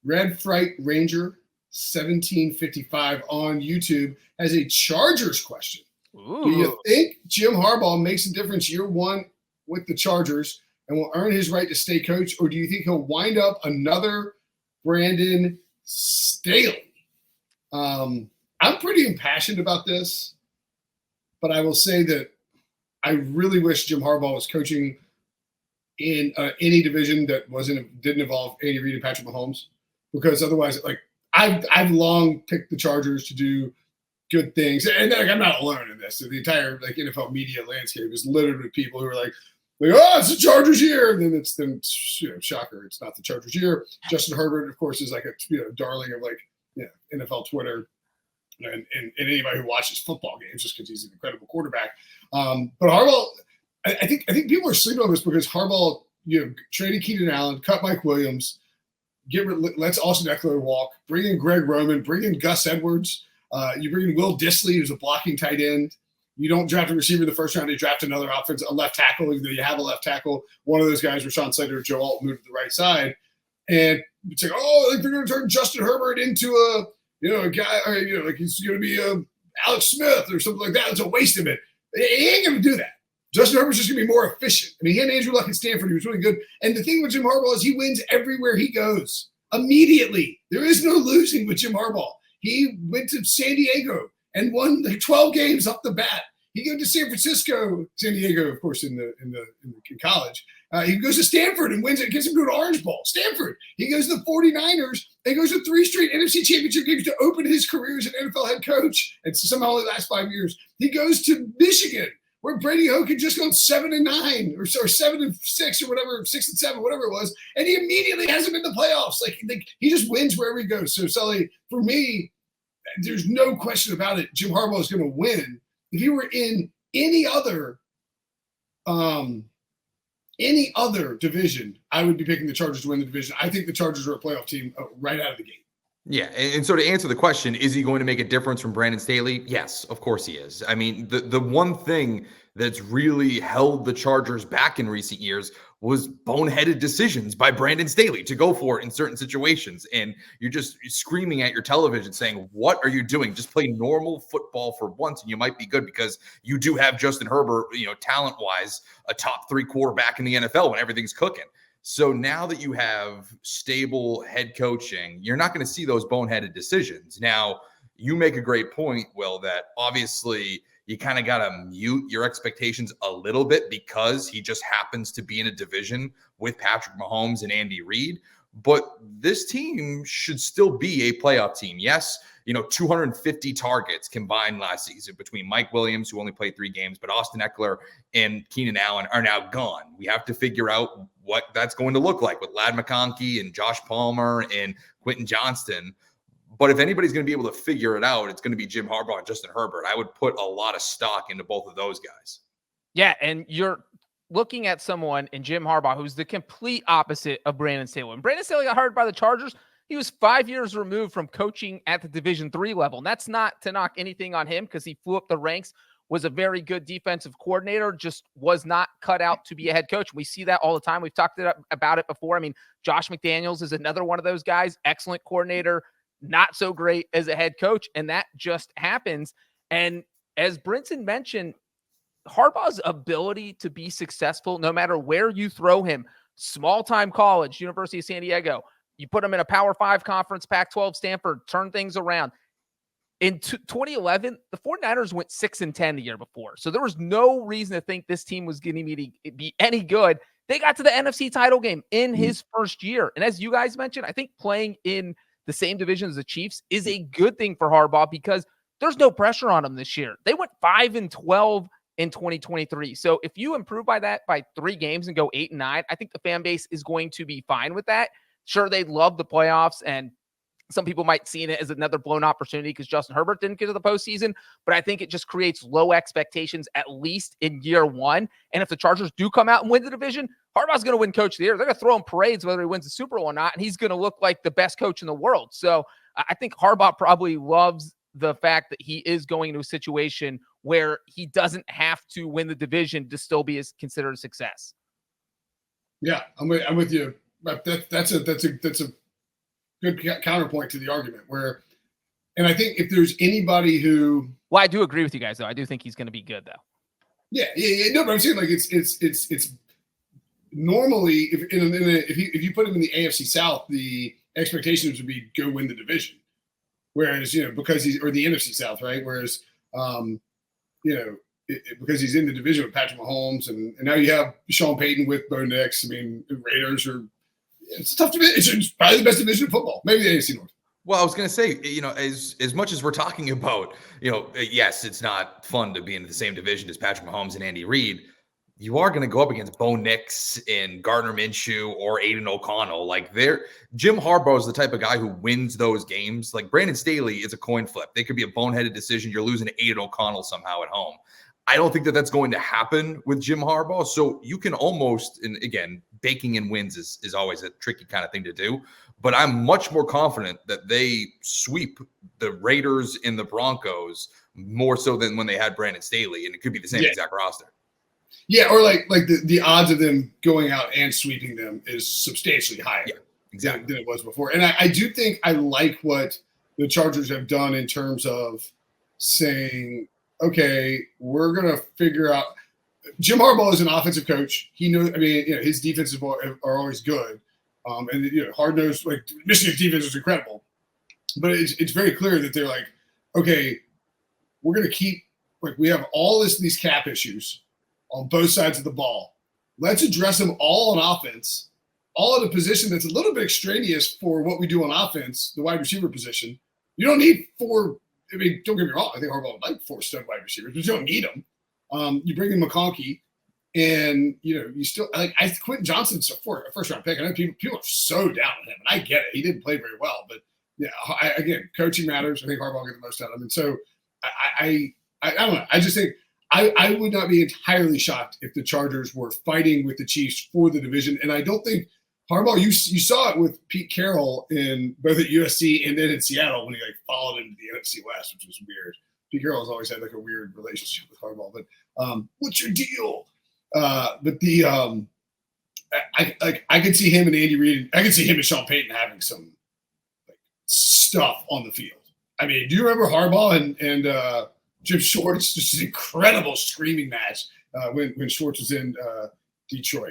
Red Fright Ranger 1755 on YouTube has a Chargers question. Ooh. Do you think Jim Harbaugh makes a difference year one with the Chargers and will earn his right to stay coach, or do you think he'll wind up another Brandon Staley? I'm pretty impassioned about this, but I will say that I really wish Jim Harbaugh was coaching in any division that didn't involve Andy Reid and Patrick Mahomes, because otherwise, like I've long picked the Chargers to do good things, and I'm not alone in this. So the entire NFL media landscape is littered with people who are like, oh, it's the Chargers year, and then shocker, it's not the Chargers year. Justin Herbert, of course, is like a darling of NFL Twitter and anybody who watches football games, just because he's an incredible quarterback. But Harbaugh, I think people are sleeping on this because Harbaugh, traded Keenan Allen, cut Mike Williams, let's Austin Eckler walk, bring in Greg Roman, bring in Gus Edwards. You bring in Will Dissly, who's a blocking tight end. You don't draft a receiver in the first round. You draft a left tackle, even though you have a left tackle. One of those guys, Rashawn Slater or Joe Alt, moved to the right side. And it's like, they're going to turn Justin Herbert into a guy, like he's going to be Alex Smith or something like that. It's a waste of it. He ain't going to do that. Justin Herbert's just going to be more efficient. I mean, he had Andrew Luck at Stanford. He was really good. And the thing with Jim Harbaugh is he wins everywhere he goes immediately. There is no losing with Jim Harbaugh. He went to San Diego and won 12 games off the bat. He goes to San Diego, of course, in college. He goes to Stanford and wins it, gets him to an Orange Bowl. Stanford. He goes to the 49ers and goes to 3 straight NFC Championship games to open his career as an NFL head coach. And somehow only last 5 years. He goes to Michigan, where Brady Hoke had just gone 7-9 or 7-6 or whatever, 6-7, whatever it was, and he immediately has him in the playoffs. Like he just wins wherever he goes. So Sully, for me, there's no question about it. Jim Harbaugh is going to win. If he were in any other division, I would be picking the Chargers to win the division. I think the Chargers are a playoff team right out of the gate. Yeah, and so to answer the question, is he going to make a difference from Brandon Staley? Yes, of course he is. I mean, the one thing that's really held the Chargers back in recent years was boneheaded decisions by Brandon Staley to go for it in certain situations. And you're just screaming at your television saying, what are you doing? Just play normal football for once and you might be good, because you do have Justin Herbert, talent-wise, a top 3 quarterback in the NFL when everything's cooking. So now that you have stable head coaching, you're not going to see those boneheaded decisions. Now, you make a great point, Will, that obviously you kind of got to mute your expectations a little bit because he just happens to be in a division with Patrick Mahomes and Andy Reid. But this team should still be a playoff team. Yes, 250 targets combined last season between Mike Williams, who only played 3 games, but Austin Eckler and Keenan Allen are now gone. We have to figure out what that's going to look like with Ladd McConkey and Josh Palmer and Quentin Johnston. But if anybody's going to be able to figure it out, it's going to be Jim Harbaugh and Justin Herbert. I would put a lot of stock into both of those guys. Yeah, and you're looking at someone in Jim Harbaugh who's the complete opposite of Brandon Staley. When Brandon Staley got hired by the Chargers, he was 5 years removed from coaching at the Division III level. And that's not to knock anything on him because he flew up the ranks, was a very good defensive coordinator, just was not cut out to be a head coach. We see that all the time. We've talked about it before. I mean, Josh McDaniels is another one of those guys, excellent coordinator, not so great as a head coach, and that just happens. And as Brinson mentioned, Harbaugh's ability to be successful, no matter where you throw him, small-time college, University of San Diego, you put him in a Power 5 conference, Pac-12, Stanford, turn things around. In 2011, the 49ers went 6-10 the year before. So there was no reason to think this team was going to be any good. They got to the NFC title game in his first year. And as you guys mentioned, I think playing in the same division as the Chiefs is a good thing for Harbaugh because there's no pressure on him this year. They went 5-12 in 2023. So if you improve by 3 games and go 8-9, I think the fan base is going to be fine with that. Sure, they love the playoffs, and some people might see it as another blown opportunity because Justin Herbert didn't get to the postseason, but I think it just creates low expectations, at least in year one. And if the Chargers do come out and win the division, Harbaugh's going to win coach of the year. They're going to throw him parades whether he wins the Super Bowl or not, and he's going to look like the best coach in the world. So I think Harbaugh probably loves the fact that he is going into a situation where he doesn't have to win the division to still be considered a success. Yeah, I'm with you. That's a good counterpoint to the argument where, and I think if there's anybody who, well, I do agree with you guys though. I do think he's going to be good though. Yeah. No, but I'm saying like it's normally if you put him in the AFC South, the expectations would be go win the division. Whereas, because he's, or the NFC South, right? Whereas, because he's in the division with Patrick Mahomes, and now you have Sean Payton with Bo Nix. I mean, the Raiders it's a tough division. It's probably the best division of football, maybe the AFC North. Well, I was going to say, as much as we're talking about, yes, it's not fun to be in the same division as Patrick Mahomes and Andy Reid. You are going to go up against Bo Nix and Gardner Minshew or Aiden O'Connell. Like Jim Harbaugh is the type of guy who wins those games. Like Brandon Staley is a coin flip. They could be a boneheaded decision. You're losing to Aiden O'Connell somehow at home. I don't think that's going to happen with Jim Harbaugh. So you can almost, and again, baking in wins is always a tricky kind of thing to do. But I'm much more confident that they sweep the Raiders and the Broncos more so than when they had Brandon Staley. And it could be the same exact roster. Yeah, or like the odds of them going out and sweeping them is substantially higher than it was before. And I do think I like what the Chargers have done in terms of saying, okay, we're going to figure out – Jim Harbaugh is an offensive coach. He knows – I mean, his defenses are always good. And, hard-nosed – like Michigan's defense is incredible. But it's very clear that they're like, okay, we're going to keep – like we have all these cap issues – on both sides of the ball. Let's address them all on offense, all at a position that's a little bit extraneous for what we do on offense, the wide receiver position. You don't need four. I mean, don't get me wrong. I think Harbaugh would like 4 stud wide receivers, but you don't need them. You bring in McConkey, and you still like Quentin Johnson's a first round pick. I know people are so down on him, and I get it. He didn't play very well, but again, coaching matters. I think Harbaugh will get the most out of him. And so I don't know. I just think. I would not be entirely shocked if the Chargers were fighting with the Chiefs for the division. And I don't think Harbaugh, you saw it with Pete Carroll in both at USC and then in Seattle when he followed him to the NFC West, which was weird. Pete Carroll has always had a weird relationship with Harbaugh, but what's your deal? But I could see him and Andy Reid. I could see him and Sean Payton having some stuff on the field. I mean, do you remember Harbaugh and Jim Schwartz, just an incredible screaming match when Schwartz was in Detroit.